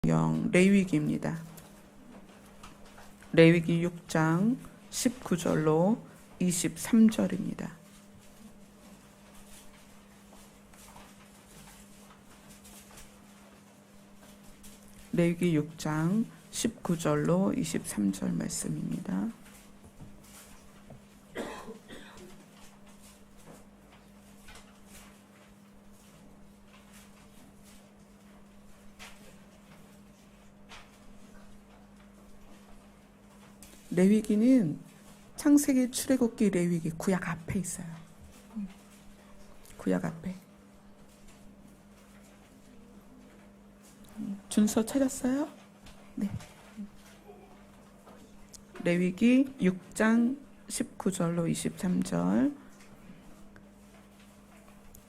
영 레위기입니다. 레위기 6장 19절로 23절입니다. 레위기 6장 19절로 23절 말씀입니다. 레위기는 창세기, 출애굽기, 레위기 구약 앞에 있어요. 구약 앞에. 준서 찾았어요? 네. 레위기 6장 19절로 23절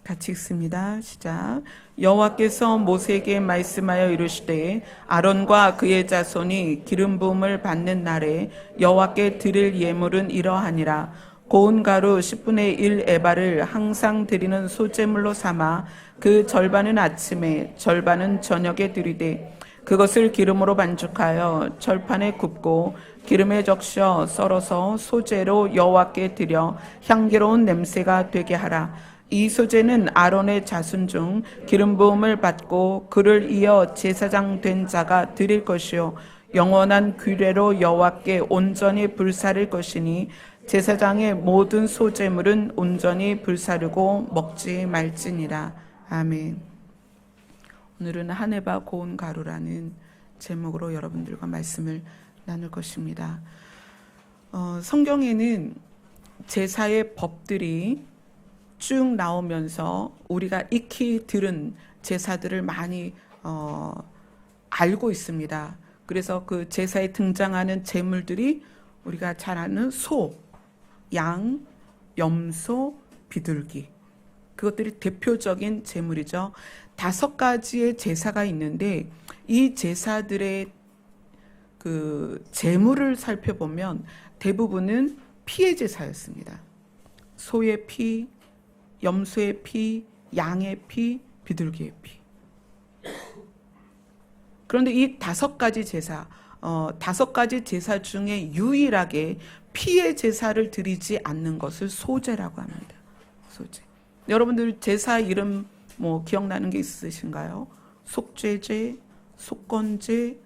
같이 읽습니다. 시작. 여호와께서 모세에게 말씀하여 이르시되 아론과 그의 자손이 기름 부음을 받는 날에 여호와께 드릴 예물은 이러하니라. 고운 가루 10분의 1 에바를 항상 드리는 소제물로 삼아 그 절반은 아침에 절반은 저녁에 드리되 그것을 기름으로 반죽하여 절판에 굽고 기름에 적셔 썰어서 소제로 여호와께 드려 향기로운 냄새가 되게 하라. 이 소제는 아론의 자손 중 기름 부음을 받고 그를 이어 제사장 된 자가 드릴 것이요 영원한 규례로 여호와께 온전히 불사를 것이니 제사장의 모든 소제물은 온전히 불사르고 먹지 말지니라. 아멘. 오늘은 하네바 고운 가루라는 제목으로 여러분들과 말씀을 나눌 것입니다. 성경에는 제사의 법들이 쭉 나오면서 우리가 익히 들은 제사들을 많이 알고 있습니다. 그래서 그 제사에 등장하는 제물들이 우리가 잘 아는 소, 양, 염소, 비둘기, 그것들이 대표적인 제물이죠. 5가지의 제사가 있는데 이 제사들의 그 제물을 살펴보면 대부분은 피의 제사였습니다. 소의 피, 염소의 피, 양의 피, 비둘기의 피. 그런데 이 5가지 제사, 5가지 제사 중에 유일하게 피의 제사를 드리지 않는 것을 소제라고 합니다. 소제. 여러분들 제사 이름 뭐 기억나는 게 있으신가요? 속죄제, 속건제,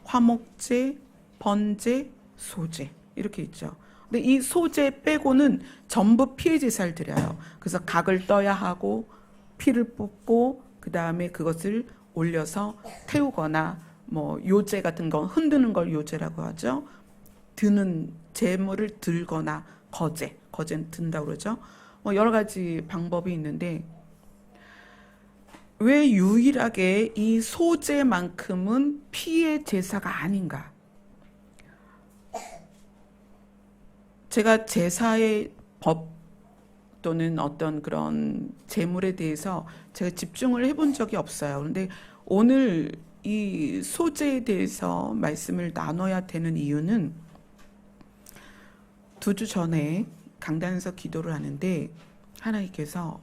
화목제, 번제, 소제 이렇게 있죠. 근데 이 소제 빼고는 전부 피의 제사를 드려요. 그래서 각을 떠야 하고 피를 뽑고 그 다음에 그것을 올려서 태우거나 뭐 요제 같은 거 흔드는 걸 요제라고 하죠. 드는 제물을 들거나 거제는 든다고 그러죠. 뭐 여러 가지 방법이 있는데 왜 유일하게 이 소제만큼은 피의 제사가 아닌가? 제가 제사의 법 또는 어떤 그런 제물에 대해서 제가 집중을 해본 적이 없어요. 그런데 오늘 이 소제에 대해서 말씀을 나눠야 되는 이유는 2주 전에 강단에서 기도를 하는데 하나님께서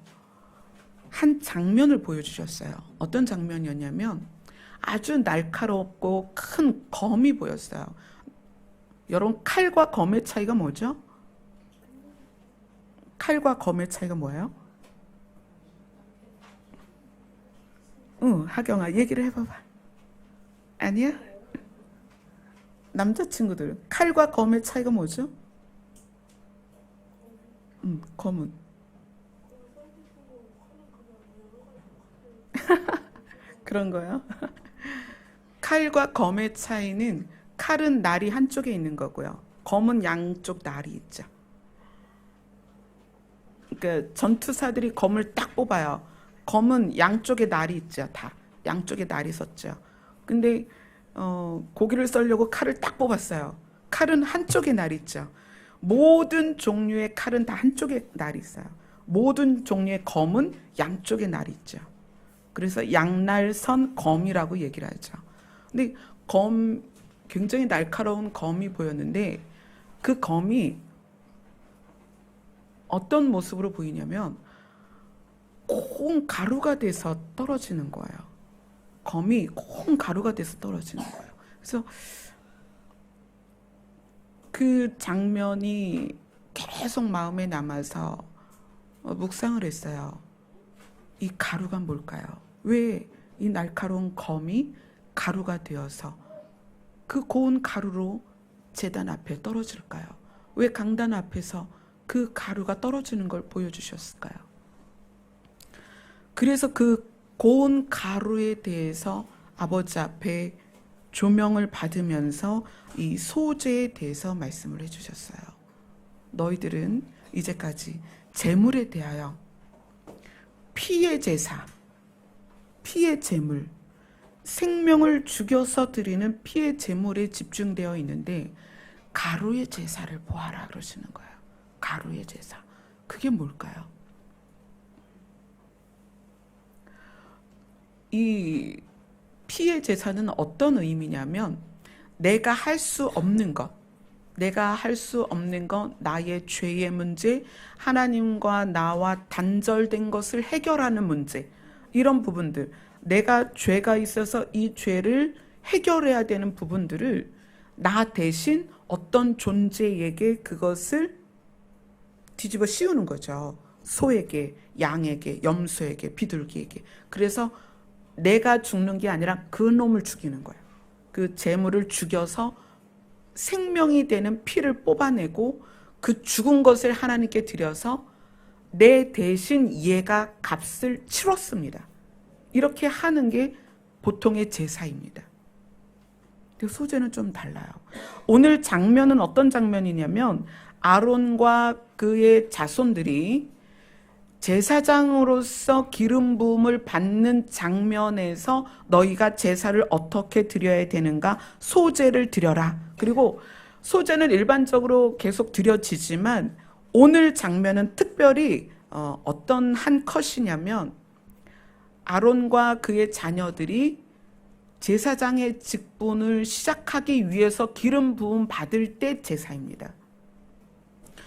한 장면을 보여주셨어요. 어떤 장면이었냐면 아주 날카롭고 큰 검이 보였어요. 여러분, 칼과 검의 차이가 뭐죠? 칼과 검의 차이가 뭐예요? 하경아, 얘기를 해봐봐. 아니야? 남자친구들, 칼과 검의 차이가 뭐죠? 검은. 그런 거요? 칼과 검의 차이는 칼은 날이 한쪽에 있는 거고요. 검은 양쪽 날이 있죠. 그러니까 전투사들이 검을 딱 뽑아요. 검은 양쪽에 날이 있죠. 다 양쪽에 날이 섰죠. 근데 고기를 썰려고 칼을 딱 뽑았어요. 칼은 한쪽에 날이 있죠. 모든 종류의 칼은 다 한쪽에 날이 있어요. 모든 종류의 검은 양쪽에 날이 있죠. 그래서 양날선 검이라고 얘기를 하죠. 근데 굉장히 날카로운 검이 보였는데 그 검이 어떤 모습으로 보이냐면 콩 가루가 돼서 떨어지는 거예요. 검이 고운 가루가 돼서 떨어지는 거예요. 그래서 그 장면이 계속 마음에 남아서 묵상을 했어요. 이 가루가 뭘까요? 왜 이 날카로운 검이 가루가 되어서 그 고운 가루로 제단 앞에 떨어질까요? 왜 강단 앞에서 그 가루가 떨어지는 걸 보여주셨을까요? 그래서 그 고운 가루에 대해서 아버지 앞에 조명을 받으면서 이 소재에 대해서 말씀을 해주셨어요. 너희들은 이제까지 제물에 대하여 피의 제사, 피의 제물, 생명을 죽여서 드리는 피의 제물에 집중되어 있는데 가루의 제사를 보아라 그러시는 거예요. 가루의 제사. 그게 뭘까요? 이 피의 제사는 어떤 의미냐면 내가 할 수 없는 것, 나의 죄의 문제, 하나님과 나와 단절된 것을 해결하는 문제, 이런 부분들, 내가 죄가 있어서 이 죄를 해결해야 되는 부분들을 나 대신 어떤 존재에게 그것을 뒤집어 씌우는 거죠. 소에게, 양에게, 염소에게, 비둘기에게. 그래서 내가 죽는 게 아니라 그 놈을 죽이는 거예요. 그 재물을 죽여서 생명이 되는 피를 뽑아내고 그 죽은 것을 하나님께 드려서 내 대신 얘가 값을 치렀습니다. 이렇게 하는 게 보통의 제사입니다. 근데 소재는 좀 달라요. 오늘 장면은 어떤 장면이냐면 아론과 그의 자손들이 제사장으로서 기름 부음을 받는 장면에서 너희가 제사를 어떻게 드려야 되는가? 소제를 드려라. 그리고 소제는 일반적으로 계속 드려지지만 오늘 장면은 특별히 어떤 한 컷이냐면 아론과 그의 자녀들이 제사장의 직분을 시작하기 위해서 기름 부음 받을 때 제사입니다.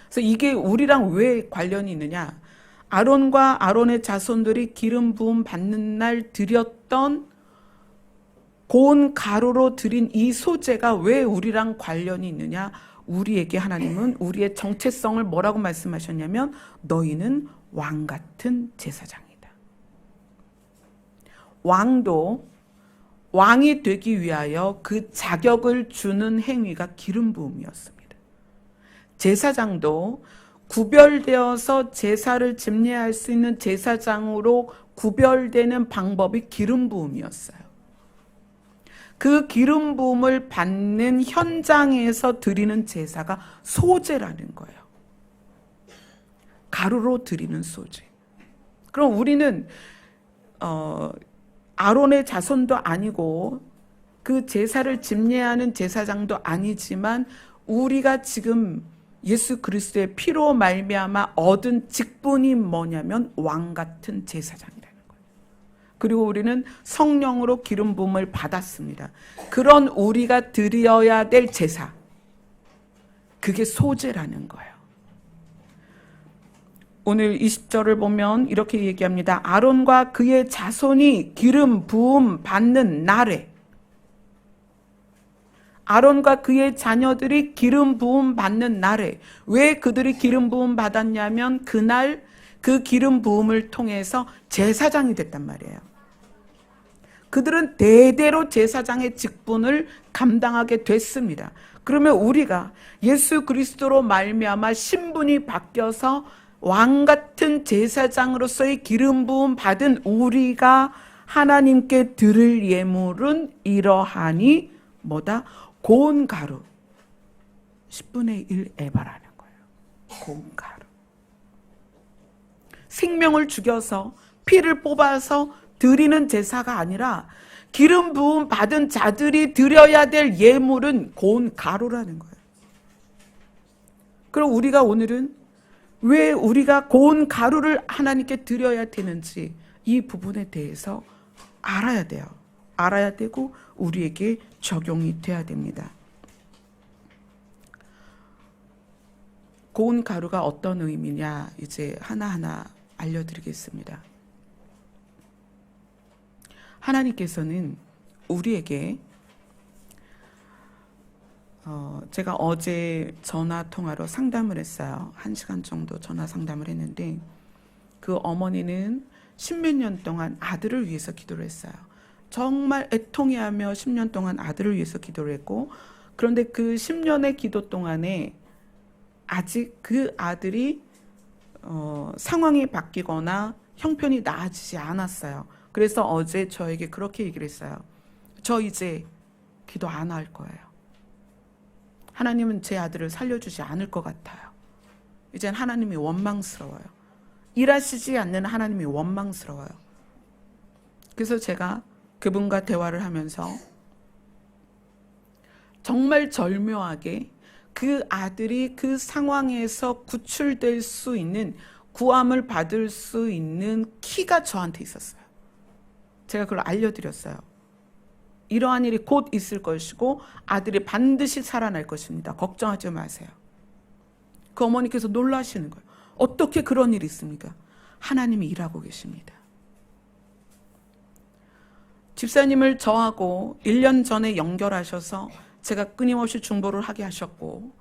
그래서 이게 우리랑 왜 관련이 있느냐? 아론과 아론의 자손들이 기름 부음 받는 날 드렸던 고운 가루로 드린 이 소재가 왜 우리랑 관련이 있느냐? 우리에게 하나님은 우리의 정체성을 뭐라고 말씀하셨냐면 너희는 왕 같은 제사장이다. 왕도 왕이 되기 위하여 그 자격을 주는 행위가 기름 부음이었습니다. 제사장도 구별되어서 제사를 집례할 수 있는 제사장으로 구별되는 방법이 기름 부음이었어요. 그 기름 부음을 받는 현장에서 드리는 제사가 소제라는 거예요. 가루로 드리는 소제. 그럼 우리는 아론의 자손도 아니고 그 제사를 집례하는 제사장도 아니지만 우리가 지금 예수 그리스도의 피로 말미암아 얻은 직분이 뭐냐면 왕 같은 제사장이라는 거예요. 그리고 우리는 성령으로 기름 부음을 받았습니다. 그런 우리가 드려야 될 제사, 그게 소제라는 거예요. 오늘 20절을 보면 이렇게 얘기합니다. 아론과 그의 자손이 기름 부음 받는 날에, 아론과 그의 자녀들이 기름 부음 받는 날에, 왜 그들이 기름 부음 받았냐면 그날 그 기름 부음을 통해서 제사장이 됐단 말이에요. 그들은 대대로 제사장의 직분을 감당하게 됐습니다. 그러면 우리가 예수 그리스도로 말미암아 신분이 바뀌어서 왕 같은 제사장으로서의 기름 부음 받은 우리가 하나님께 드릴 예물은 이러하니 뭐다? 고운 가루 10분의 1 에바라는 거예요. 고운 가루. 생명을 죽여서 피를 뽑아서 드리는 제사가 아니라 기름 부음 받은 자들이 드려야 될 예물은 고운 가루라는 거예요. 그럼 우리가 오늘은 왜 우리가 고운 가루를 하나님께 드려야 되는지 이 부분에 대해서 알아야 돼요. 알아야 되고 우리에게 적용이 돼야 됩니다. 고운 가루가 어떤 의미냐 이제 하나하나 알려드리겠습니다. 하나님께서는 우리에게 제가 어제 전화 통화로 상담을 했어요. 1시간 정도 전화 상담을 했는데 그 어머니는 10몇 년 동안 아들을 위해서 기도를 했어요. 정말 애통해하며 10년 동안 아들을 위해서 기도를 했고, 그런데 그 10년의 기도 동안에 아직 그 아들이 상황이 바뀌거나 형편이 나아지지 않았어요. 그래서 어제 저에게 그렇게 얘기를 했어요. 저 이제 기도 안 할 거예요. 하나님은 제 아들을 살려주지 않을 것 같아요. 이젠 하나님이 원망스러워요. 일하시지 않는 하나님이 원망스러워요. 그래서 제가 그분과 대화를 하면서 정말 절묘하게 그 아들이 그 상황에서 구출될 수 있는, 구함을 받을 수 있는 키가 저한테 있었어요. 제가 그걸 알려드렸어요. 이러한 일이 곧 있을 것이고 아들이 반드시 살아날 것입니다. 걱정하지 마세요. 그 어머니께서 놀라시는 거예요. 어떻게 그런 일이 있습니까? 하나님이 일하고 계십니다. 집사님을 저하고 1년 전에 연결하셔서 제가 끊임없이 중보를 하게 하셨고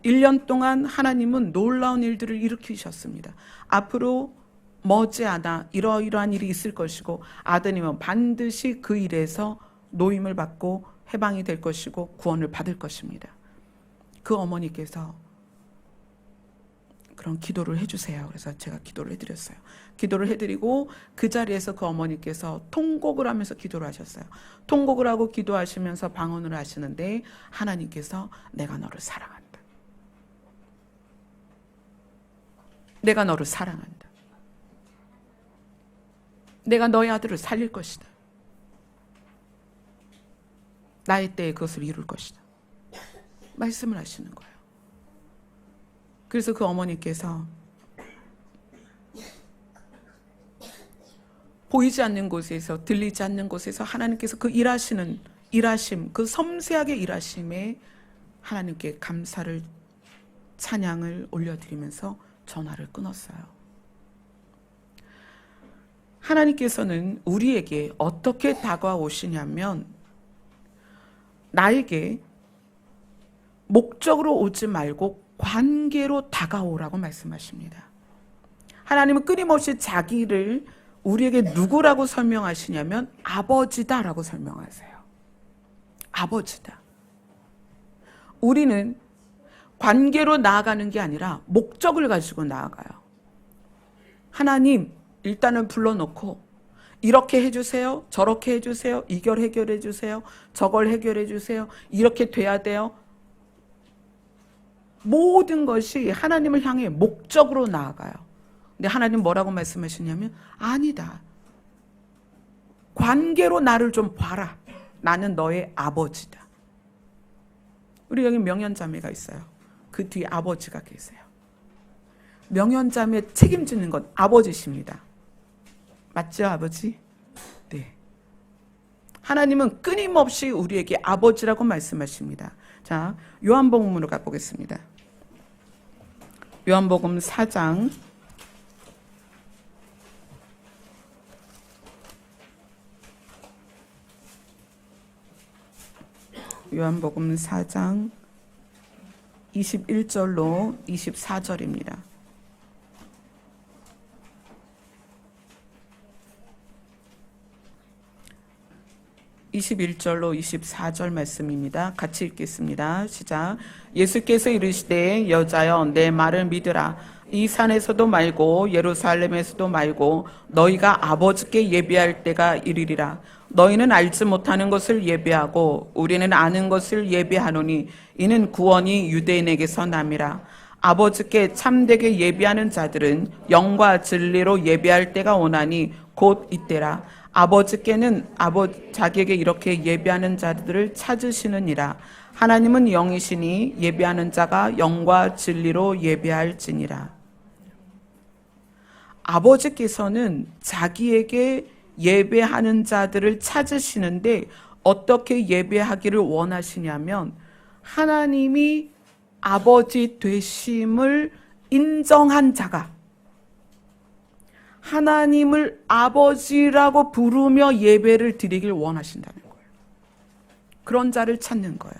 1년 동안 하나님은 놀라운 일들을 일으키셨습니다. 앞으로 머지않아 이러이러한 일이 있을 것이고 아드님은 반드시 그 일에서 노임을 받고 해방이 될 것이고 구원을 받을 것입니다. 그 어머니께서 그런 기도를 해주세요. 그래서 제가 기도를 해드렸어요. 기도를 해드리고 그 자리에서 그 어머니께서 통곡을 하면서 기도를 하셨어요. 통곡을 하고 기도하시면서 방언을 하시는데 하나님께서 내가 너를 사랑한다. 내가 너를 사랑한다. 내가 너의 아들을 살릴 것이다. 나의 때에 그것을 이룰 것이다. 말씀을 하시는 거예요. 그래서 그 어머니께서 보이지 않는 곳에서, 들리지 않는 곳에서 하나님께서 그 일하심, 그 섬세하게 일하심에 하나님께 감사를, 찬양을 올려드리면서 전화를 끊었어요. 하나님께서는 우리에게 어떻게 다가오시냐면 나에게 목적으로 오지 말고 관계로 다가오라고 말씀하십니다. 하나님은 끊임없이 자기를 우리에게 누구라고 설명하시냐면 아버지다라고 설명하세요. 아버지다. 우리는 관계로 나아가는 게 아니라 목적을 가지고 나아가요. 하나님, 일단은 불러놓고 이렇게 해주세요. 저렇게 해주세요. 이걸 해결해 주세요. 저걸 해결해 주세요. 이렇게 돼야 돼요. 모든 것이 하나님을 향해 목적으로 나아가요. 근데 하나님 뭐라고 말씀하시냐면 아니다. 관계로 나를 좀 봐라. 나는 너의 아버지다. 우리 여기 명연자매가 있어요. 그 뒤에 아버지가 계세요. 명연자매 책임지는 건 아버지십니다. 맞죠, 아버지? 네. 하나님은 끊임없이 우리에게 아버지라고 말씀하십니다. 자, 요한복음으로 가보겠습니다. 요한복음 4장 21절로 24절입니다. 21절로 24절 말씀입니다. 같이 읽겠습니다. 시작. 예수께서 이르시되 여자여 내 말을 믿으라. 이 산에서도 말고 예루살렘에서도 말고 너희가 아버지께 예배할 때가 이르리라. 너희는 알지 못하는 것을 예배하고 우리는 아는 것을 예배하노니 이는 구원이 유대인에게서 남이라. 아버지께 참되게 예배하는 자들은 영과 진리로 예배할 때가 오나니 곧 이때라. 아버지께는 자기에게 이렇게 예배하는 자들을 찾으시느니라. 하나님은 영이시니 예배하는 자가 영과 진리로 예배할지니라. 아버지께서는 자기에게 예배하는 자들을 찾으시는데 어떻게 예배하기를 원하시냐면 하나님이 아버지 되심을 인정한 자가, 하나님을 아버지라고 부르며 예배를 드리길 원하신다는 거예요. 그런 자를 찾는 거예요.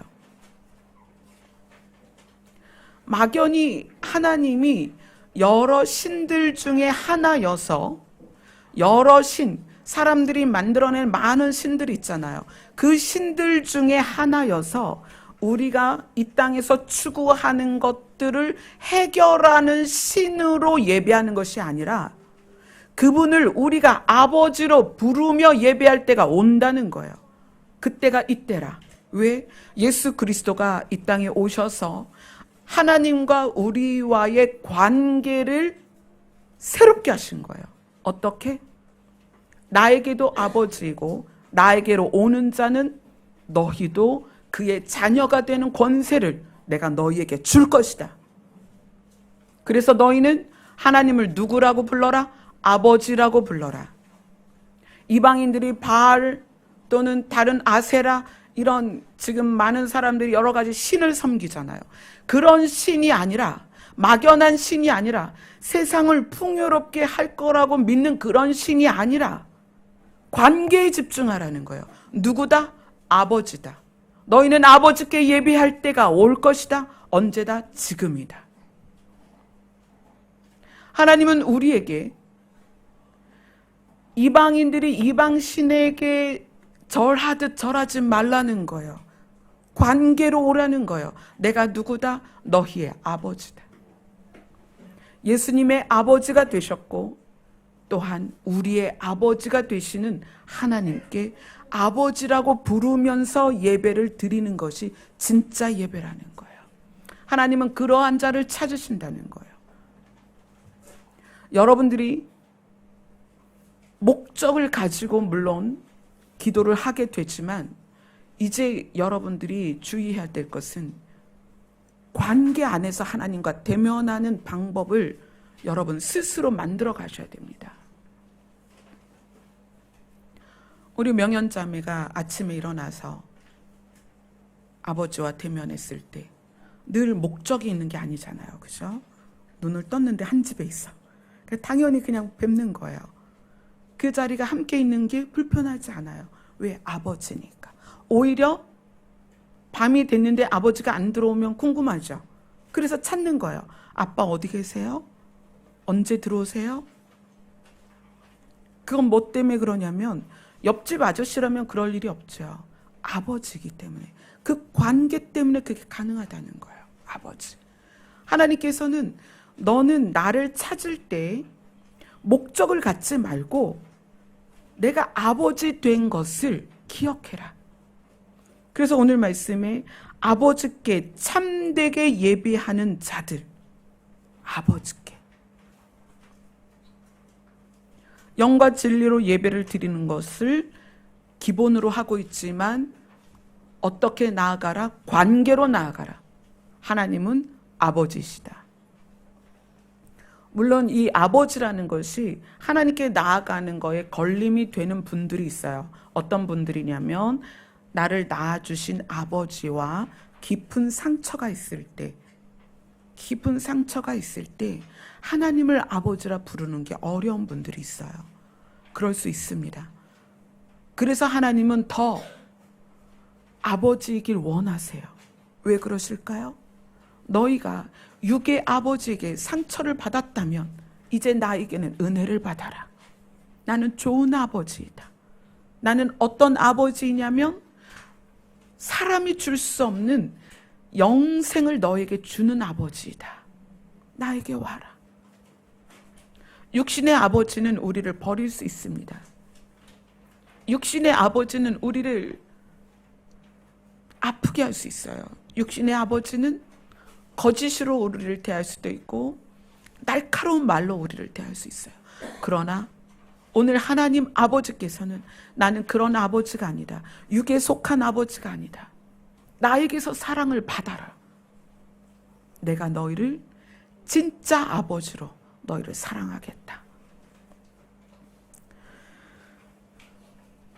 막연히 하나님이 여러 신들 중에 하나여서 여러 신, 사람들이 만들어낸 많은 신들이 있잖아요. 그 신들 중에 하나여서 우리가 이 땅에서 추구하는 것들을 해결하는 신으로 예배하는 것이 아니라 그분을 우리가 아버지로 부르며 예배할 때가 온다는 거예요. 그때가 이때라. 왜? 예수 그리스도가 이 땅에 오셔서 하나님과 우리와의 관계를 새롭게 하신 거예요. 어떻게? 나에게도 아버지이고 나에게로 오는 자는 너희도 그의 자녀가 되는 권세를 내가 너희에게 줄 것이다. 그래서 너희는 하나님을 누구라고 불러라? 아버지라고 불러라. 이방인들이 바알 또는 다른 아세라 이런 지금 많은 사람들이 여러 가지 신을 섬기잖아요. 그런 신이 아니라 막연한 신이 아니라 세상을 풍요롭게 할 거라고 믿는 그런 신이 아니라 관계에 집중하라는 거예요. 누구다? 아버지다. 너희는 아버지께 예배할 때가 올 것이다. 언제다? 지금이다. 하나님은 우리에게 이방인들이 이방신에게 절하듯 절하지 말라는 거예요. 관계로 오라는 거예요. 내가 누구다? 너희의 아버지다. 예수님의 아버지가 되셨고 또한 우리의 아버지가 되시는 하나님께 아버지라고 부르면서 예배를 드리는 것이 진짜 예배라는 거예요. 하나님은 그러한 자를 찾으신다는 거예요. 여러분들이 목적을 가지고 물론 기도를 하게 되지만 이제 여러분들이 주의해야 될 것은 관계 안에서 하나님과 대면하는 방법을 여러분 스스로 만들어 가셔야 됩니다. 우리 명연자매가 아침에 일어나서 아버지와 대면했을 때 늘 목적이 있는 게 아니잖아요. 그죠? 눈을 떴는데 한 집에 있어. 당연히 그냥 뵙는 거예요. 그 자리가 함께 있는 게 불편하지 않아요. 왜? 아버지니까. 오히려 밤이 됐는데 아버지가 안 들어오면 궁금하죠. 그래서 찾는 거예요. 아빠 어디 계세요? 언제 들어오세요? 그건 뭐 때문에 그러냐면 옆집 아저씨라면 그럴 일이 없죠. 아버지이기 때문에. 그 관계 때문에 그게 가능하다는 거예요. 아버지. 하나님께서는 너는 나를 찾을 때 목적을 갖지 말고 내가 아버지 된 것을 기억해라. 그래서 오늘 말씀에 아버지께 참되게 예배하는 자들, 아버지께 영과 진리로 예배를 드리는 것을 기본으로 하고 있지만 어떻게 나아가라? 관계로 나아가라. 하나님은 아버지시다. 물론 이 아버지라는 것이 하나님께 나아가는 거에 걸림이 되는 분들이 있어요. 어떤 분들이냐면 나를 낳아주신 아버지와 깊은 상처가 있을 때 하나님을 아버지라 부르는 게 어려운 분들이 있어요. 그럴 수 있습니다. 그래서 하나님은 더 아버지이길 원하세요. 왜 그러실까요? 너희가 육의 아버지에게 상처를 받았다면 이제 나에게는 은혜를 받아라. 나는 좋은 아버지이다. 나는 어떤 아버지이냐면 사람이 줄 수 없는 영생을 너에게 주는 아버지이다. 나에게 와라. 육신의 아버지는 우리를 버릴 수 있습니다. 육신의 아버지는 우리를 아프게 할 수 있어요. 육신의 아버지는 거짓으로 우리를 대할 수도 있고 날카로운 말로 우리를 대할 수 있어요. 그러나 오늘 하나님 아버지께서는 나는 그런 아버지가 아니다. 육에 속한 아버지가 아니다. 나에게서 사랑을 받아라. 내가 너희를 진짜 아버지로 너희를 사랑하겠다.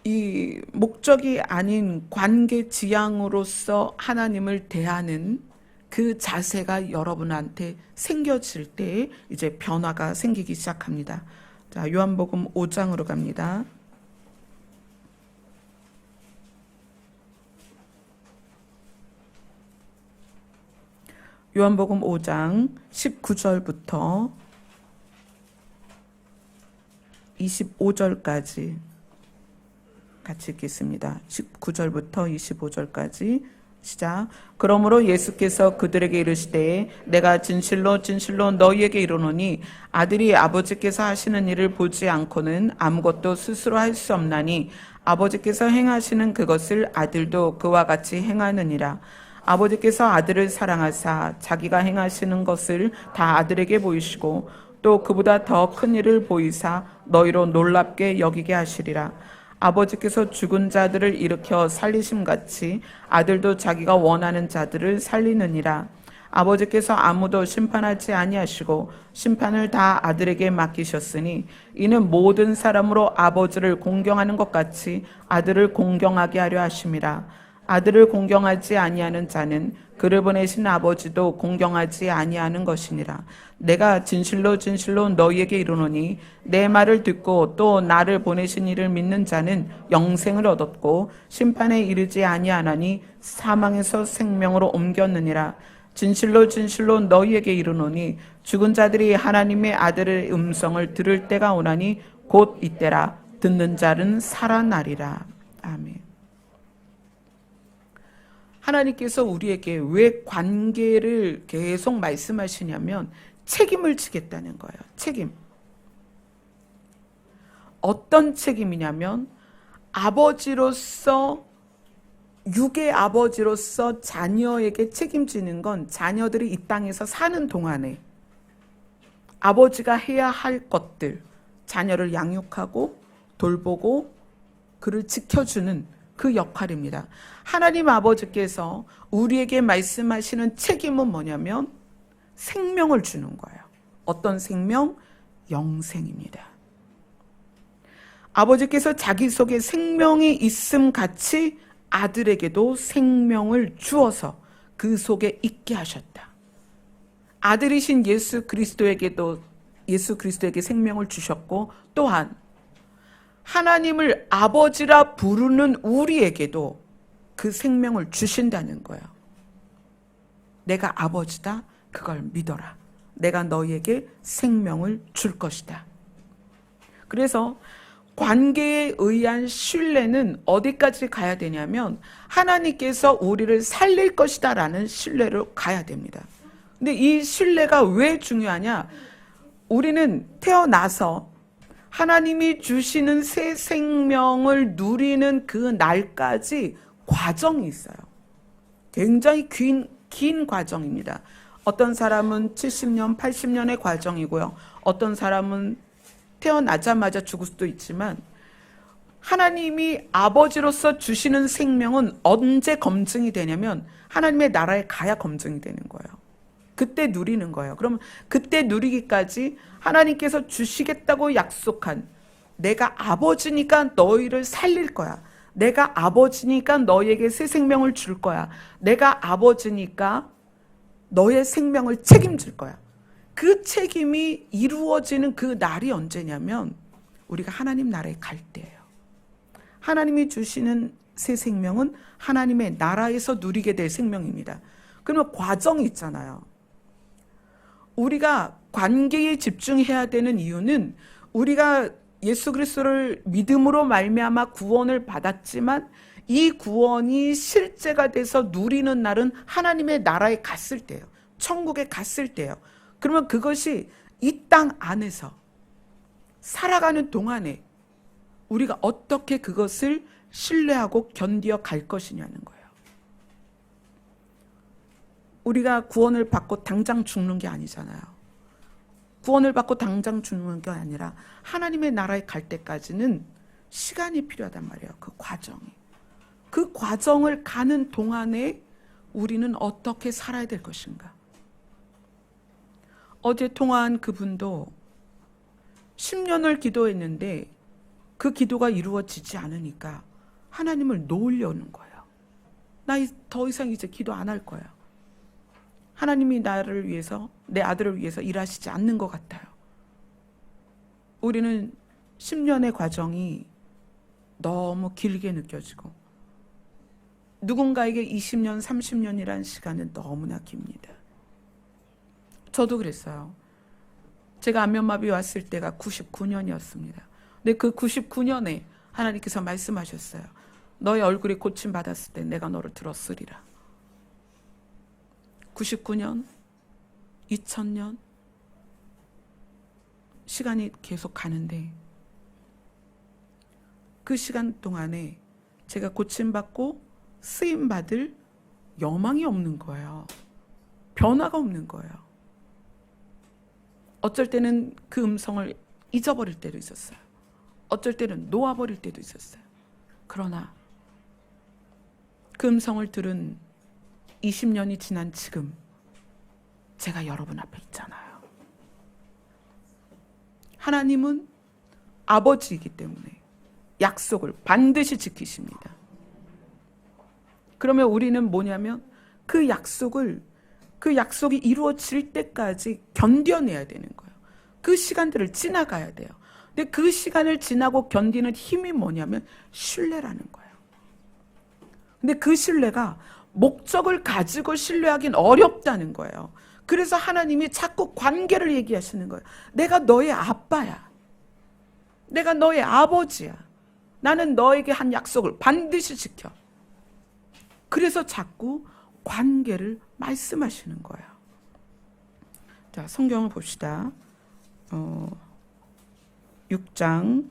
이 목적이 아닌 관계 지향으로서 하나님을 대하는 그 자세가 여러분한테 생겨질 때 이제 변화가 생기기 시작합니다. 자, 요한복음 5장으로 갑니다. 요한복음 5장 19절부터 25절까지 같이 읽겠습니다. 19절부터 25절까지 시작. 그러므로 예수께서 그들에게 이르시되 내가 진실로 진실로 너희에게 이르노니 아들이 아버지께서 하시는 일을 보지 않고는 아무것도 스스로 할 수 없나니 아버지께서 행하시는 그것을 아들도 그와 같이 행하느니라. 아버지께서 아들을 사랑하사 자기가 행하시는 것을 다 아들에게 보이시고 또 그보다 더 큰 일을 보이사 너희로 놀랍게 여기게 하시리라. 아버지께서 죽은 자들을 일으켜 살리심같이 아들도 자기가 원하는 자들을 살리느니라. 아버지께서 아무도 심판하지 아니하시고 심판을 다 아들에게 맡기셨으니 이는 모든 사람으로 아버지를 공경하는 것 같이 아들을 공경하게 하려 하심이라. 아들을 공경하지 아니하는 자는 그를 보내신 아버지도 공경하지 아니하는 것이니라. 내가 진실로 진실로 너희에게 이르노니 내 말을 듣고 또 나를 보내신 이를 믿는 자는 영생을 얻었고 심판에 이르지 아니하나니 사망에서 생명으로 옮겼느니라. 진실로 진실로 너희에게 이르노니 죽은 자들이 하나님의 아들의 음성을 들을 때가 오나니 곧 이때라. 듣는 자는 살아나리라. 아멘. 하나님께서 우리에게 왜 관계를 계속 말씀하시냐면 책임을 지겠다는 거예요. 책임. 어떤 책임이냐면 아버지로서, 육의 아버지로서 자녀에게 책임지는 건 자녀들이 이 땅에서 사는 동안에 아버지가 해야 할 것들, 자녀를 양육하고 돌보고 그를 지켜주는 그 역할입니다. 하나님 아버지께서 우리에게 말씀하시는 책임은 뭐냐면 생명을 주는 거예요. 어떤 생명? 영생입니다. 아버지께서 자기 속에 생명이 있음 같이 아들에게도 생명을 주어서 그 속에 있게 하셨다. 아들이신 예수 그리스도에게도 예수 그리스도에게 생명을 주셨고 또한 하나님을 아버지라 부르는 우리에게도 그 생명을 주신다는 거예요. 내가 아버지다. 그걸 믿어라. 내가 너희에게 생명을 줄 것이다. 그래서 관계에 의한 신뢰는 어디까지 가야 되냐면 하나님께서 우리를 살릴 것이다 라는 신뢰로 가야 됩니다. 근데 이 신뢰가 왜 중요하냐? 우리는 태어나서 하나님이 주시는 새 생명을 누리는 그 날까지 과정이 있어요. 굉장히 긴 과정입니다. 어떤 사람은 70년, 80년의 과정이고요. 어떤 사람은 태어나자마자 죽을 수도 있지만 하나님이 아버지로서 주시는 생명은 언제 검증이 되냐면 하나님의 나라에 가야 검증이 되는 거예요. 그때 누리는 거예요. 그럼 그때 누리기까지 하나님께서 주시겠다고 약속한 내가 아버지니까 너희를 살릴 거야. 내가 아버지니까 너희에게 새 생명을 줄 거야. 내가 아버지니까 너의 생명을 책임질 거야. 그 책임이 이루어지는 그 날이 언제냐면 우리가 하나님 나라에 갈 때예요. 하나님이 주시는 새 생명은 하나님의 나라에서 누리게 될 생명입니다. 그러면 과정이 있잖아요. 우리가 관계에 집중해야 되는 이유는 우리가 예수 그리스도를 믿음으로 말미암아 구원을 받았지만 이 구원이 실제가 돼서 누리는 날은 하나님의 나라에 갔을 때예요. 천국에 갔을 때예요. 그러면 그것이 이 땅 안에서 살아가는 동안에 우리가 어떻게 그것을 신뢰하고 견디어 갈 것이냐는 거예요. 우리가 구원을 받고 당장 죽는 게 아니잖아요. 구원을 받고 당장 죽는 게 아니라 하나님의 나라에 갈 때까지는 시간이 필요하단 말이에요. 그 과정이. 그 과정을 가는 동안에 우리는 어떻게 살아야 될 것인가. 어제 통화한 그분도 10년을 기도했는데 그 기도가 이루어지지 않으니까 하나님을 놓으려는 거예요. 나 더 이상 이제 기도 안 할 거야. 하나님이 나를 위해서, 내 아들을 위해서 일하시지 않는 것 같아요. 우리는 10년의 과정이 너무 길게 느껴지고 누군가에게 20년, 30년이란 시간은 너무나 깁니다. 저도 그랬어요. 제가 안면마비 왔을 때가 99년이었습니다. 근데 그 99년에 하나님께서 말씀하셨어요. 너의 얼굴이 고침받았을 때 내가 너를 들었으리라. 99년, 2000년, 시간이 계속 가는데 그 시간 동안에 제가 고침받고 쓰임받을 여망이 없는 거예요. 변화가 없는 거예요. 어쩔 때는 그 음성을 잊어버릴 때도 있었어요. 어쩔 때는 놓아버릴 때도 있었어요. 그러나 그 음성을 들은 20년이 지난 지금 제가 여러분 앞에 있잖아요. 하나님은 아버지이기 때문에 약속을 반드시 지키십니다. 그러면 우리는 뭐냐면 그 약속이 이루어질 때까지 견뎌내야 되는 거예요. 그 시간들을 지나가야 돼요. 근데 그 시간을 지나고 견디는 힘이 뭐냐면 신뢰라는 거예요. 근데 그 신뢰가 목적을 가지고 신뢰하긴 어렵다는 거예요. 그래서 하나님이 자꾸 관계를 얘기하시는 거예요. 내가 너의 아빠야. 내가 너의 아버지야. 나는 너에게 한 약속을 반드시 지켜. 그래서 자꾸 관계를 말씀하시는 거예요. 자, 성경을 봅시다. 6장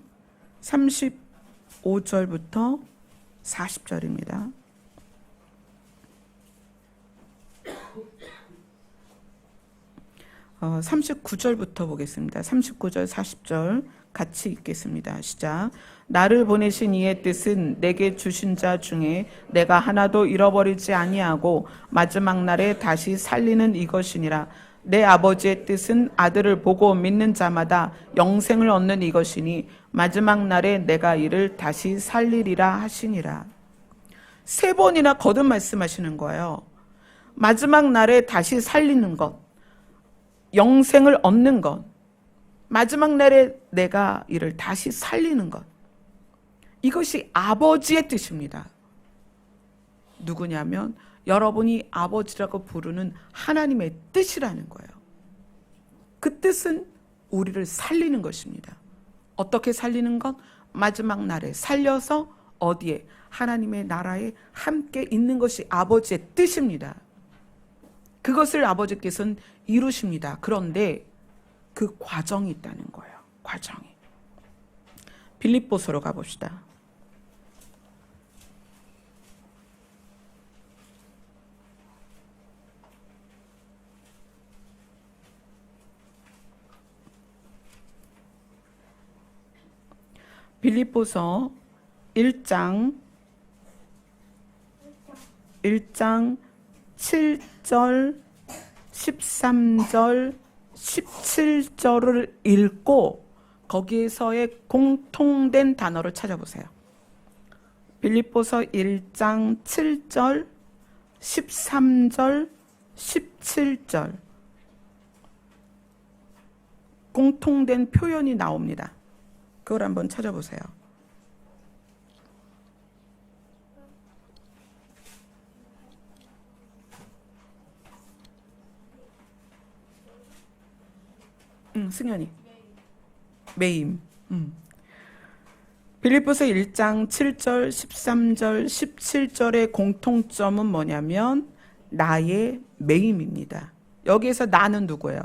35절부터 40절입니다. 39절부터 보겠습니다. 39절, 40절 같이 읽겠습니다. 시작. 나를 보내신 이의 뜻은 내게 주신 자 중에 내가 하나도 잃어버리지 아니하고 마지막 날에 다시 살리는 이것이니라. 내 아버지의 뜻은 아들을 보고 믿는 자마다 영생을 얻는 이것이니 마지막 날에 내가 이를 다시 살리리라 하시니라. 3번이나 거듭 말씀하시는 거예요. 마지막 날에 다시 살리는 것, 영생을 얻는 것, 마지막 날에 내가 이를 다시 살리는 것. 이것이 아버지의 뜻입니다. 누구냐면 여러분이 아버지라고 부르는 하나님의 뜻이라는 거예요. 그 뜻은 우리를 살리는 것입니다. 어떻게 살리는 것? 마지막 날에 살려서 어디에? 하나님의 나라에 함께 있는 것이 아버지의 뜻입니다. 그것을 아버지께서는 이루십니다. 그런데 그 과정이 있다는 거예요. 과정이. 빌립보서로 가봅시다. 빌립보서 1장 7절, 13절, 17절을 읽고 거기에서의 공통된 단어를 찾아보세요. 빌립보서 1장 7절, 13절, 17절 공통된 표현이 나옵니다. 그걸 한번 찾아보세요. 승현이. 매임. 빌립보서 1장 7절, 13절, 17절의 공통점은 뭐냐면 나의 매임입니다. 여기에서 나는 누구예요?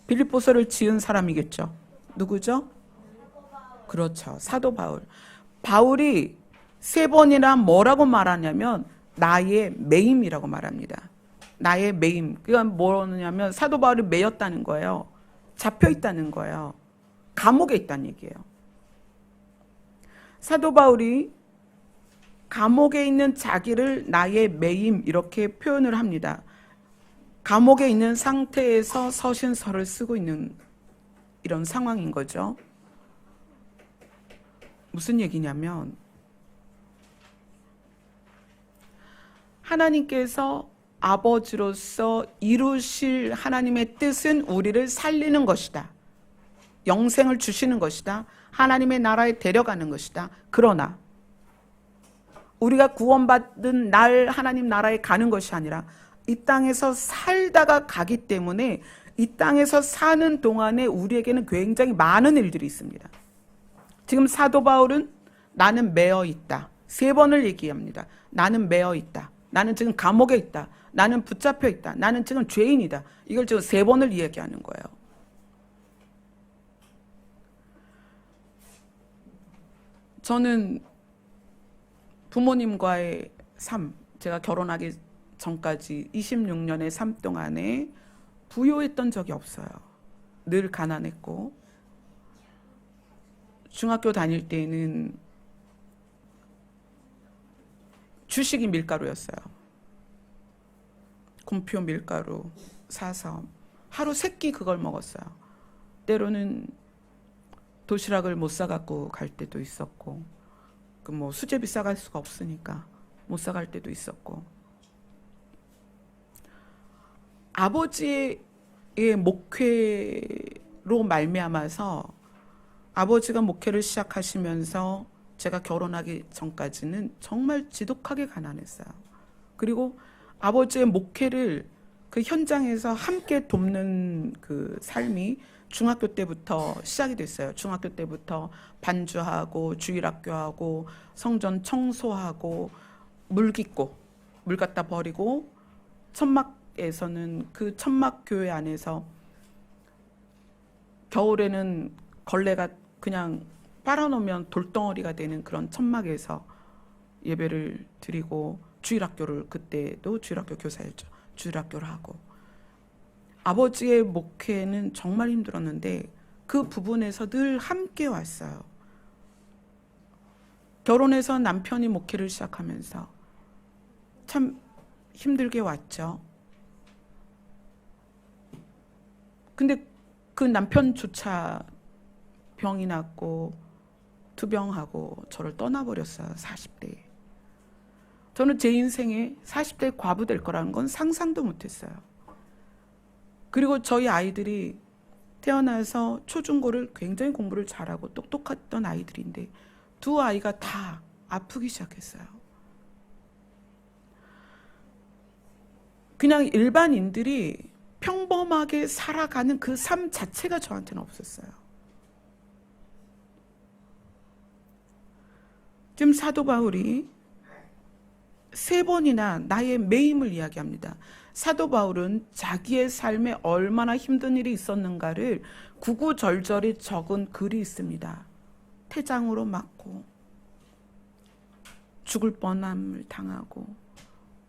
빌립보서를 지은 사람이겠죠. 누구죠? 그렇죠. 사도 바울. 바울이 3번이나 뭐라고 말하냐면 나의 매임이라고 말합니다. 나의 매임. 그건 뭐냐면 사도 바울이 매였다는 거예요. 잡혀 있다는 거예요. 감옥에 있다는 얘기예요. 사도 바울이 감옥에 있는 자기를 나의 매임 이렇게 표현을 합니다. 감옥에 있는 상태에서 서신서를 쓰고 있는 이런 상황인 거죠. 무슨 얘기냐면 하나님께서 아버지로서 이루실 하나님의 뜻은 우리를 살리는 것이다. 영생을 주시는 것이다. 하나님의 나라에 데려가는 것이다. 그러나 우리가 구원받은 날 하나님 나라에 가는 것이 아니라 이 땅에서 살다가 가기 때문에 이 땅에서 사는 동안에 우리에게는 굉장히 많은 일들이 있습니다. 지금 사도 바울은 나는 매어 있다. 3번을 얘기합니다. 나는 매어 있다. 나는 지금 감옥에 있다. 나는 붙잡혀 있다. 나는 지금 죄인이다. 이걸 지금 3번을 이야기하는 거예요. 저는 부모님과의 삶, 제가 결혼하기 전까지 26년의 삶 동안에 부유했던 적이 없어요. 늘 가난했고, 중학교 다닐 때는 주식이 밀가루였어요. 곰표 밀가루 사서 하루 3끼 그걸 먹었어요. 때로는 도시락을 못 사갖고 갈 때도 있었고, 뭐 수제비 싸갈 수가 없으니까 못 사갈 때도 있었고, 아버지의 목회로 말미암아서 아버지가 목회를 시작하시면서 제가 결혼하기 전까지는 정말 지독하게 가난했어요. 그리고 아버지의 목회를 그 현장에서 함께 돕는 그 삶이 중학교 때부터 시작이 됐어요. 중학교 때부터 반주하고 주일학교하고 성전 청소하고 물 깃고 물 갖다 버리고 천막에서는 그 천막교회 안에서 겨울에는 걸레가 그냥 빨아놓으면 돌덩어리가 되는 그런 천막에서 예배를 드리고 주일학교를 그때도 주일학교 교사였죠. 주일학교를 하고 아버지의 목회는 정말 힘들었는데 그 부분에서 늘 함께 왔어요. 결혼해서 남편이 목회를 시작하면서 참 힘들게 왔죠. 근데 그 남편조차 병이 났고 투병하고 저를 떠나버렸어요. 40대에. 저는 제 인생에 40대에 과부될 거라는 건 상상도 못했어요. 그리고 저희 아이들이 태어나서 초중고를 굉장히 공부를 잘하고 똑똑했던 아이들인데 2 아이가 다 아프기 시작했어요. 그냥 일반인들이 평범하게 살아가는 그 삶 자체가 저한테는 없었어요. 지금 사도 바울이 3번이나 나의 매임을 이야기합니다. 사도 바울은 자기의 삶에 얼마나 힘든 일이 있었는가를 구구절절히 적은 글이 있습니다. 태장으로 맞고 죽을 뻔함을 당하고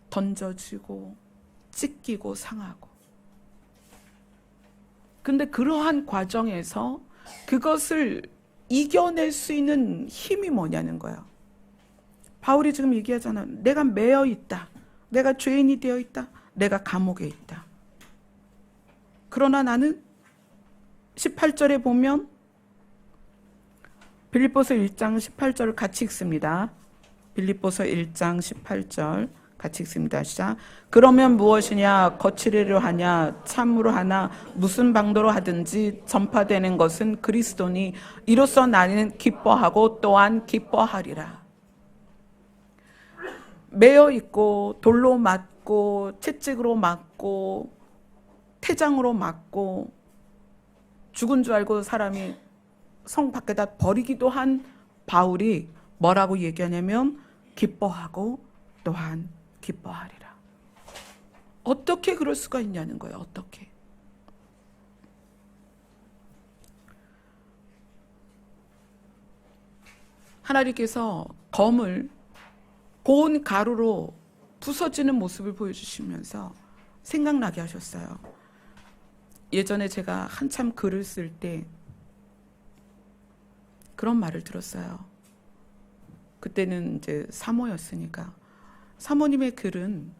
던져지고 찢기고 상하고. 근데 그러한 과정에서 그것을 이겨낼 수 있는 힘이 뭐냐는 거예요. 바울이 지금 얘기하잖아. 내가 매여 있다. 내가 죄인이 되어 있다. 내가 감옥에 있다. 그러나 나는 18절에 보면 빌립보서 1장 18절을 같이 읽습니다. 빌립보서 1장 18절 같이 읽습니다. 시작. 그러면 무엇이냐 거칠으려 하냐 참으로 하나 무슨 방도로 하든지 전파되는 것은 그리스도니 이로써 나는 기뻐하고 또한 기뻐하리라. 매여 있고 돌로 맞고 채찍으로 맞고 태장으로 맞고 죽은 줄 알고 사람이 성 밖에다 버리기도 한 바울이 뭐라고 얘기하냐면 기뻐하고 또한 기뻐하리라. 어떻게 그럴 수가 있냐는 거예요. 어떻게. 하나님께서 검을 고운 가루로 부서지는 모습을 보여주시면서 생각나게 하셨어요. 예전에 제가 한참 글을 쓸 때 그런 말을 들었어요. 그때는 이제 사모였으니까 사모님의 글은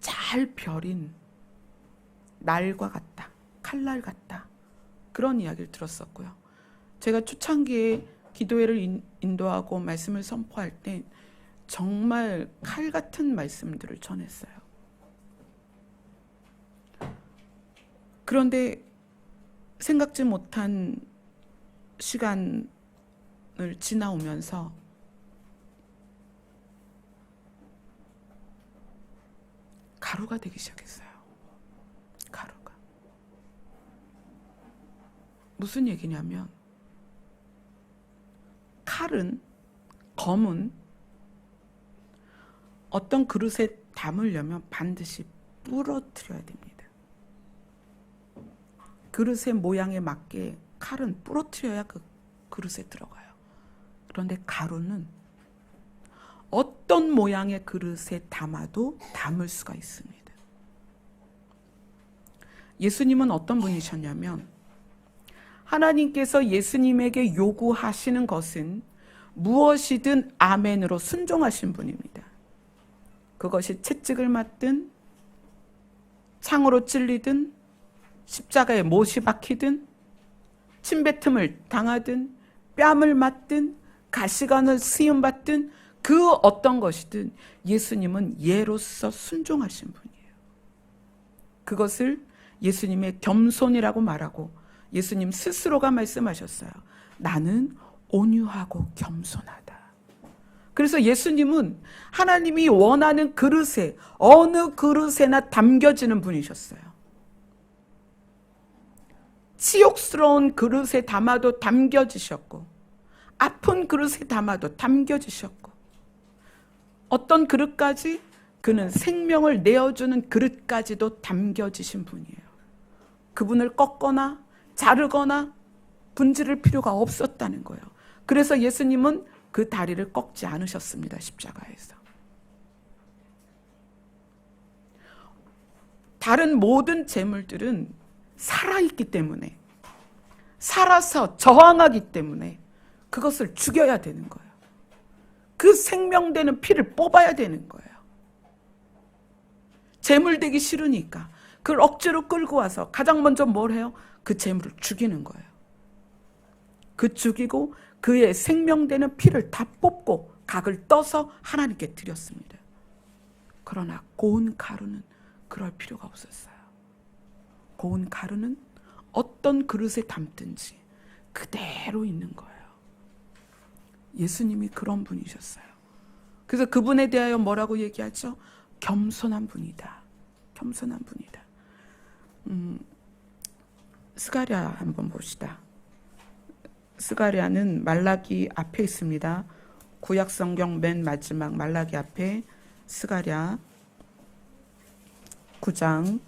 잘 벼린 날과 같다. 칼날 같다. 그런 이야기를 들었었고요. 제가 초창기에 기도회를 인도하고 말씀을 선포할 때 정말 칼 같은 말씀들을 전했어요. 그런데 생각지 못한 시간을 지나오면서 가루가 되기 시작했어요. 가루가. 무슨 얘기냐면 칼은, 검은 어떤 그릇에 담으려면 반드시 부러뜨려야 됩니다. 그릇의 모양에 맞게 칼은 부러뜨려야 그 그릇에 들어가요. 그런데 가루는 어떤 모양의 그릇에 담아도 담을 수가 있습니다. 예수님은 어떤 분이셨냐면 하나님께서 예수님에게 요구하시는 것은 무엇이든 아멘으로 순종하신 분입니다. 그것이 채찍을 맞든 창으로 찔리든 십자가에 못이 박히든 침뱉음을 당하든 뺨을 맞든 가시관을 시험받든 그 어떤 것이든 예수님은 예로서 순종하신 분이에요. 그것을 예수님의 겸손이라고 말하고 예수님 스스로가 말씀하셨어요. 나는 온유하고 겸손하다. 그래서 예수님은 하나님이 원하는 그릇에 어느 그릇에나 담겨지는 분이셨어요. 치욕스러운 그릇에 담아도 담겨지셨고 아픈 그릇에 담아도 담겨지셨고 어떤 그릇까지 그는 생명을 내어주는 그릇까지도 담겨지신 분이에요. 그분을 꺾거나 자르거나 분질을 필요가 없었다는 거예요. 그래서 예수님은 그 다리를 꺾지 않으셨습니다. 십자가에서. 다른 모든 재물들은 살아있기 때문에 살아서 저항하기 때문에 그것을 죽여야 되는 거예요. 그 생명되는 피를 뽑아야 되는 거예요. 재물 되기 싫으니까 그걸 억지로 끌고 와서 가장 먼저 뭘 해요? 그 재물을 죽이는 거예요. 그 죽이고 그의 생명되는 피를 다 뽑고 각을 떠서 하나님께 드렸습니다. 그러나 고운 가루는 그럴 필요가 없었어요. 고운 가루는 어떤 그릇에 담든지 그대로 있는 거예요. 예수님이 그런 분이셨어요. 그래서 그분에 대하여 뭐라고 얘기하죠? 겸손한 분이다. 겸손한 분이다. 스가랴 한번 봅시다. 스가랴는 말라기 앞에 있습니다. 구약 성경 맨 마지막 말라기 앞에 스가랴 9장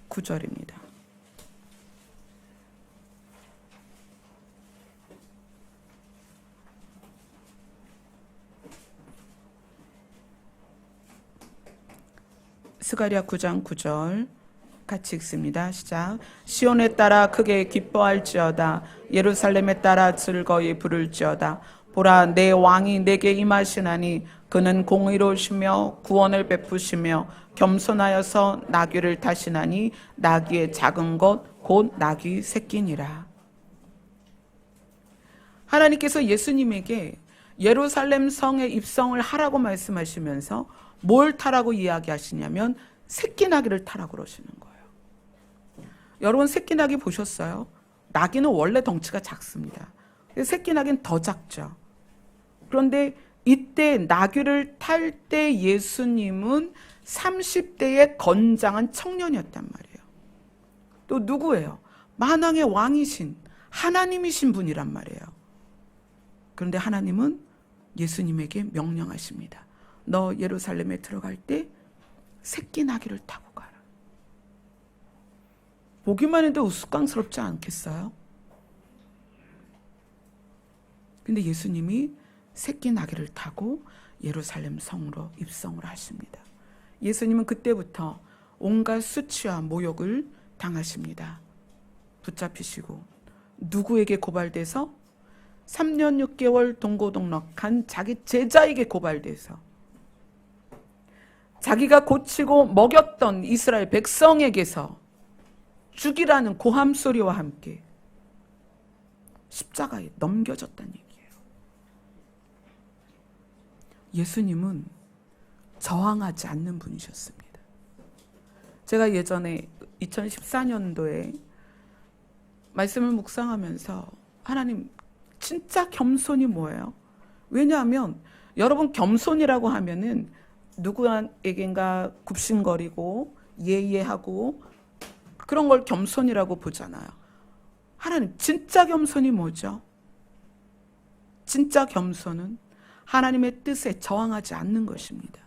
9절입니다. 스가랴 9장 9절 같이 읽습니다. 시작. 시온에 따라 크게 기뻐할지어다. 예루살렘에 따라 즐거이 부를지어다. 보라, 내 왕이 내게 임하시나니 그는 공의로우시며 구원을 베푸시며 겸손하여서 나귀를 타시나니 나귀의 작은 것 곧 나귀 새끼니라. 하나님께서 예수님에게 예루살렘 성에 입성을 하라고 말씀하시면서 뭘 타라고 이야기하시냐면 새끼 나귀를 타라고 그러시는 거예요. 여러분 새끼 나귀 보셨어요? 나귀는 원래 덩치가 작습니다. 새끼 나귀는 더 작죠. 그런데 이때 나귀를 탈 때 예수님은 30대의 건장한 청년이었단 말이에요. 또 누구예요? 만왕의 왕이신 하나님이신 분이란 말이에요. 그런데 하나님은 예수님에게 명령하십니다. 너 예루살렘에 들어갈 때 새끼 나귀를 타고 가라. 보기만 해도 우스꽝스럽지 않겠어요? 근데 예수님이 새끼 나귀를 타고 예루살렘 성으로 입성을 하십니다. 예수님은 그때부터 온갖 수치와 모욕을 당하십니다. 붙잡히시고 누구에게 고발돼서 3년 6개월 동고동락한 자기 제자에게 고발돼서 자기가 고치고 먹였던 이스라엘 백성에게서 죽이라는 고함 소리와 함께 십자가에 넘겨졌다는 얘기예요. 예수님은 저항하지 않는 분이셨습니다. 제가 예전에 2014년도에 말씀을 묵상하면서 하나님, 진짜 겸손이 뭐예요? 왜냐하면 여러분, 겸손이라고 하면은 누구에겐가 굽신거리고 예예하고 그런 걸 겸손이라고 보잖아요. 하나님, 진짜 겸손이 뭐죠? 진짜 겸손은 하나님의 뜻에 저항하지 않는 것입니다.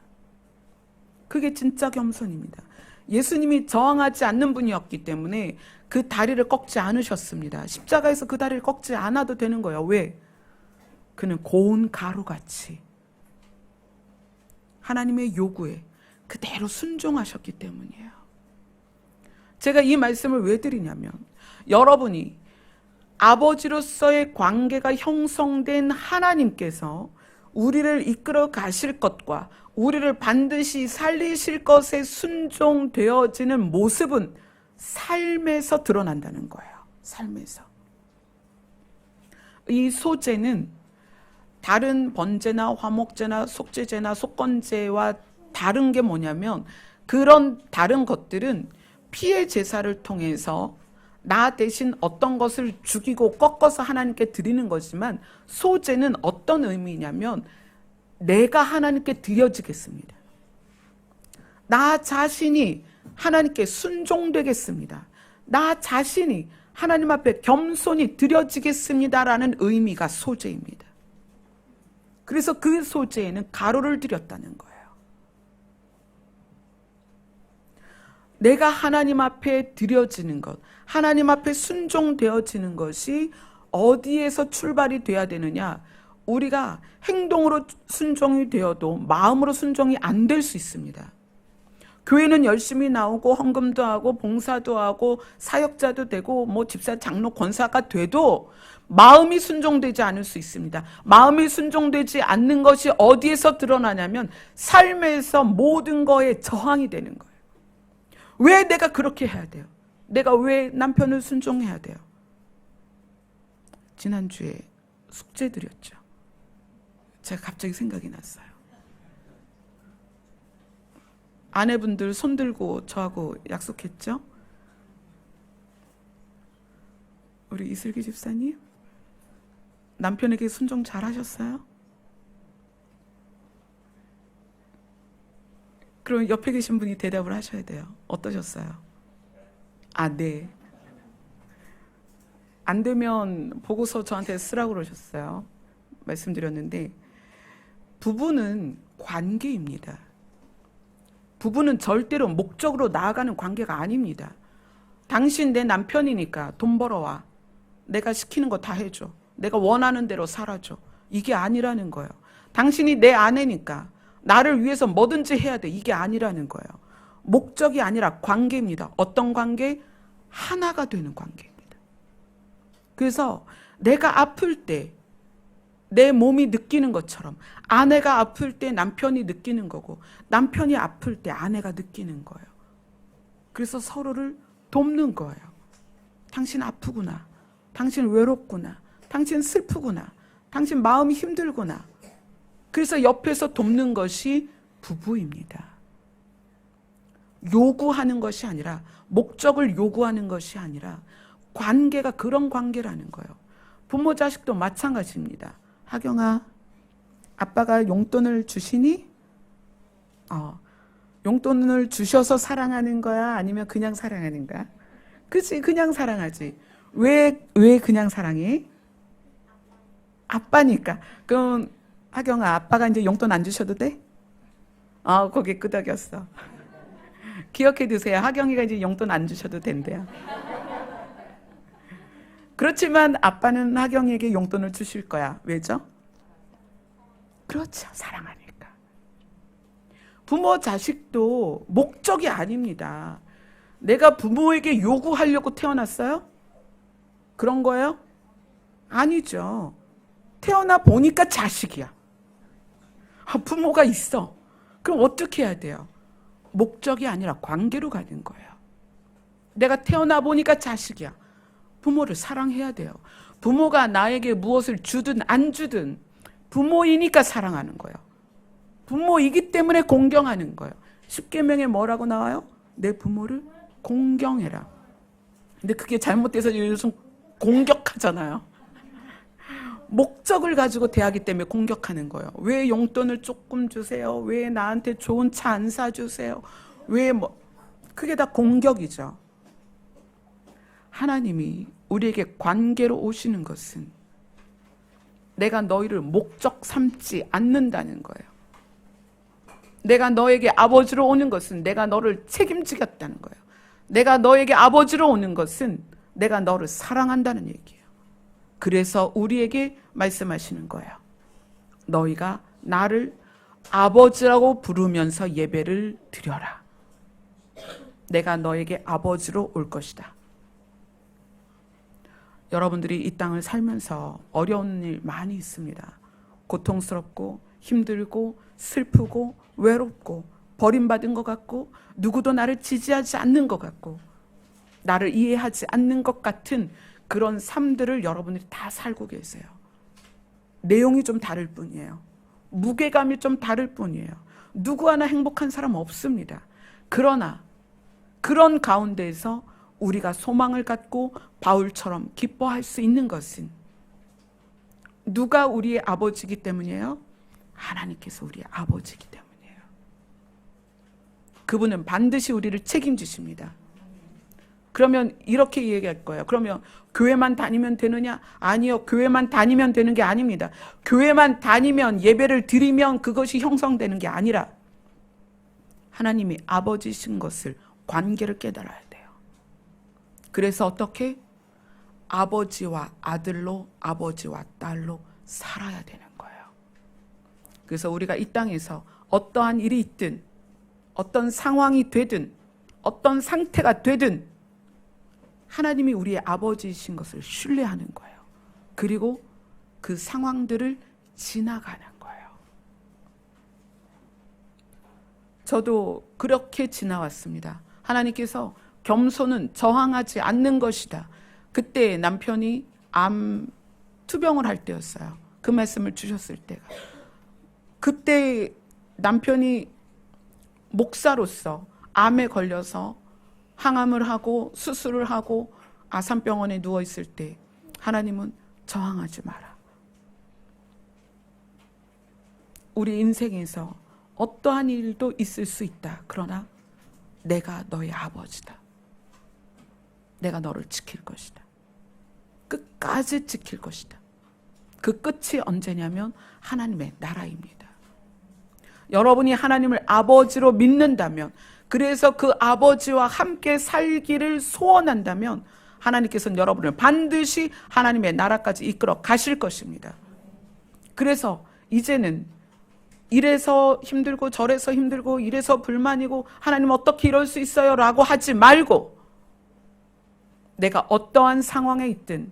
그게 진짜 겸손입니다. 예수님이 저항하지 않는 분이었기 때문에 그 다리를 꺾지 않으셨습니다. 십자가에서 그 다리를 꺾지 않아도 되는 거예요. 왜? 그는 고운 가루같이 하나님의 요구에 그대로 순종하셨기 때문이에요. 제가 이 말씀을 왜 드리냐면, 여러분이 아버지로서의 관계가 형성된 하나님께서 우리를 이끌어 가실 것과 우리를 반드시 살리실 것에 순종되어지는 모습은 삶에서 드러난다는 거예요. 삶에서. 이 소제는 다른 번제나 화목제나 속죄제나 속건제와 다른 게 뭐냐면, 그런 다른 것들은 피의 제사를 통해서 나 대신 어떤 것을 죽이고 꺾어서 하나님께 드리는 거지만, 소제는 어떤 의미냐면 내가 하나님께 드려지겠습니다. 나 자신이 하나님께 순종되겠습니다. 나 자신이 하나님 앞에 겸손히 드려지겠습니다라는 의미가 소제입니다. 그래서 그 소제에는 가루를 드렸다는 거예요. 내가 하나님 앞에 드려지는 것, 하나님 앞에 순종되어지는 것이 어디에서 출발이 돼야 되느냐? 우리가 행동으로 순종이 되어도 마음으로 순종이 안 될 수 있습니다. 교회는 열심히 나오고 헌금도 하고 봉사도 하고 사역자도 되고 뭐 집사, 장로, 권사가 돼도 마음이 순종되지 않을 수 있습니다. 마음이 순종되지 않는 것이 어디에서 드러나냐면 삶에서 모든 거에 저항이 되는 거예요. 왜 내가 그렇게 해야 돼요? 내가 왜 남편을 순종해야 돼요? 지난주에 숙제 드렸죠. 제가 갑자기 생각이 났어요. 아내분들 손 들고 저하고 약속했죠? 우리 이슬기 집사님, 남편에게 순종 잘 하셨어요? 그럼 옆에 계신 분이 대답을 하셔야 돼요. 어떠셨어요? 아, 네. 안 되면 보고서 저한테 쓰라고 그러셨어요. 말씀드렸는데, 부부는 관계입니다. 부부는 절대로 목적으로 나아가는 관계가 아닙니다. 당신 내 남편이니까 돈 벌어와. 내가 시키는 거 다 해줘. 내가 원하는 대로 살아줘. 이게 아니라는 거예요. 당신이 내 아내니까 나를 위해서 뭐든지 해야 돼. 이게 아니라는 거예요. 목적이 아니라 관계입니다. 어떤 관계? 하나가 되는 관계입니다. 그래서 내가 아플 때 내 몸이 느끼는 것처럼 아내가 아플 때 남편이 느끼는 거고, 남편이 아플 때 아내가 느끼는 거예요. 그래서 서로를 돕는 거예요. 당신 아프구나. 당신 외롭구나. 당신 슬프구나. 당신 마음이 힘들구나. 그래서 옆에서 돕는 것이 부부입니다. 요구하는 것이 아니라, 목적을 요구하는 것이 아니라 관계가 그런 관계라는 거예요. 부모 자식도 마찬가지입니다. 하경아, 아빠가 용돈을 주시니? 용돈을 주셔서 사랑하는 거야? 아니면 그냥 사랑하는 거야? 그치, 그냥 사랑하지. 왜 그냥 사랑해? 아빠니까. 그럼 하경아, 아빠가 이제 용돈 안 주셔도 돼? 거기 끄덕였어. 기억해 두세요. 하경이가 이제 용돈 안 주셔도 된대요. 그렇지만 아빠는 하경이에게 용돈을 주실 거야. 왜죠? 그렇죠. 사랑하니까. 부모 자식도 목적이 아닙니다. 내가 부모에게 요구하려고 태어났어요? 그런 거예요? 아니죠. 태어나 보니까 자식이야. 부모가 있어. 그럼 어떻게 해야 돼요? 목적이 아니라 관계로 가는 거예요. 내가 태어나 보니까 자식이야. 부모를 사랑해야 돼요. 부모가 나에게 무엇을 주든 안 주든 부모이니까 사랑하는 거예요. 부모이기 때문에 공경하는 거예요. 십계명에 뭐라고 나와요? 내 부모를 공경해라. 근데 그게 잘못돼서 요즘 공격하잖아요. 목적을 가지고 대하기 때문에 공격하는 거예요. 왜 용돈을 조금 주세요? 왜 나한테 좋은 차 안 사주세요? 왜 그게 다 공격이죠. 하나님이 우리에게 관계로 오시는 것은 내가 너희를 목적 삼지 않는다는 거예요. 내가 너에게 아버지로 오는 것은 내가 너를 책임지겠다는 거예요. 내가 너에게 아버지로 오는 것은 내가 너를 사랑한다는 얘기예요. 그래서 우리에게 말씀하시는 거예요. 너희가 나를 아버지라고 부르면서 예배를 드려라. 내가 너에게 아버지로 올 것이다. 여러분들이 이 땅을 살면서 어려운 일 많이 있습니다. 고통스럽고 힘들고 슬프고 외롭고 버림받은 것 같고 누구도 나를 지지하지 않는 것 같고 나를 이해하지 않는 것 같은 그런 삶들을 여러분들이 다 살고 계세요. 내용이 좀 다를 뿐이에요. 무게감이 좀 다를 뿐이에요. 누구 하나 행복한 사람 없습니다. 그러나 그런 가운데에서 우리가 소망을 갖고 바울처럼 기뻐할 수 있는 것은 누가 우리의 아버지이기 때문이에요? 하나님께서 우리의 아버지이기 때문이에요. 그분은 반드시 우리를 책임지십니다. 그러면 이렇게 얘기할 거예요. 그러면 교회만 다니면 되느냐? 아니요. 교회만 다니면 되는 게 아닙니다. 교회만 다니면 예배를 드리면 그것이 형성되는 게 아니라 하나님이 아버지신 것을 관계를 깨달아야 돼요. 그래서 어떻게? 아버지와 아들로 아버지와 딸로 살아야 되는 거예요. 그래서 우리가 이 땅에서 어떠한 일이 있든 어떤 상황이 되든 어떤 상태가 되든 하나님이 우리의 아버지이신 것을 신뢰하는 거예요. 그리고 그 상황들을 지나가는 거예요. 저도 그렇게 지나왔습니다. 하나님께서 겸손은 저항하지 않는 것이다. 그때 남편이 암 투병을 할 때였어요. 그 말씀을 주셨을 때가. 그때 남편이 목사로서 암에 걸려서 항암을 하고 수술을 하고 아산병원에 누워있을 때 하나님은 저항하지 마라. 우리 인생에서 어떠한 일도 있을 수 있다. 그러나 내가 너의 아버지다. 내가 너를 지킬 것이다. 끝까지 지킬 것이다. 그 끝이 언제냐면 하나님의 나라입니다. 여러분이 하나님을 아버지로 믿는다면, 그래서 그 아버지와 함께 살기를 소원한다면 하나님께서는 여러분을 반드시 하나님의 나라까지 이끌어 가실 것입니다. 그래서 이제는 이래서 힘들고 저래서 힘들고 이래서 불만이고 하나님 어떻게 이럴 수 있어요? 라고 하지 말고 내가 어떠한 상황에 있든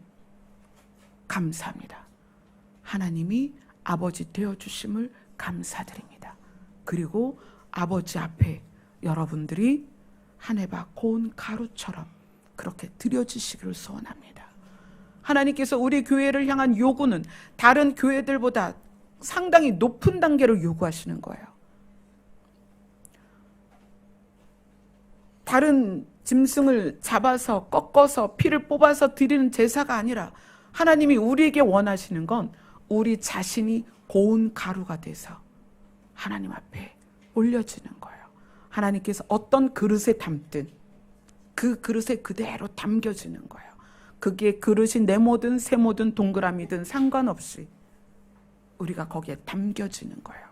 감사합니다. 하나님이 아버지 되어주심을 감사드립니다. 그리고 아버지 앞에 여러분들이 한 해바 고운 가루처럼 그렇게 드려지시기를 소원합니다. 하나님께서 우리 교회를 향한 요구는 다른 교회들보다 상당히 높은 단계를 요구하시는 거예요. 다른 짐승을 잡아서 꺾어서 피를 뽑아서 드리는 제사가 아니라 하나님이 우리에게 원하시는 건 우리 자신이 고운 가루가 돼서 하나님 앞에 올려지는 거예요. 하나님께서 어떤 그릇에 담든 그 그릇에 그대로 담겨지는 거예요. 그게 그릇이 네모든 세모든 동그라미든 상관없이 우리가 거기에 담겨지는 거예요.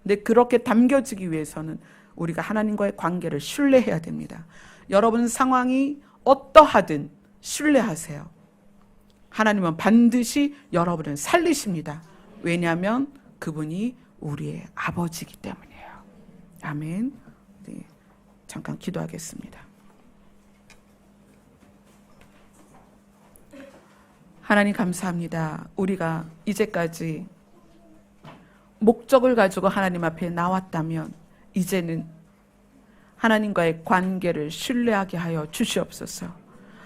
근데 그렇게 담겨지기 위해서는 우리가 하나님과의 관계를 신뢰해야 됩니다. 여러분 상황이 어떠하든 신뢰하세요. 하나님은 반드시 여러분을 살리십니다. 왜냐하면 그분이 우리의 아버지이기 때문이에요. 아멘. 네, 잠깐 기도하겠습니다. 하나님 감사합니다. 우리가 이제까지 목적을 가지고 하나님 앞에 나왔다면 이제는 하나님과의 관계를 신뢰하게 하여 주시옵소서.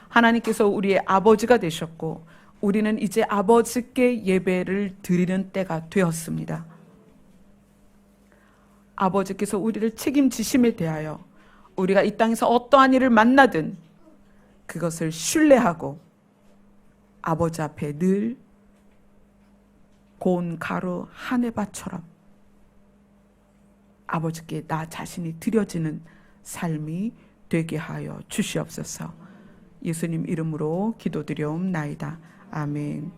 하나님께서 우리의 아버지가 되셨고 우리는 이제 아버지께 예배를 드리는 때가 되었습니다. 아버지께서 우리를 책임지심에 대하여 우리가 이 땅에서 어떠한 일을 만나든 그것을 신뢰하고 아버지 앞에 늘 고운 가루 한 해바처럼 아버지께 나 자신이 드려지는 삶이 되게 하여 주시옵소서. 예수님 이름으로 기도드려옵나이다. 아멘.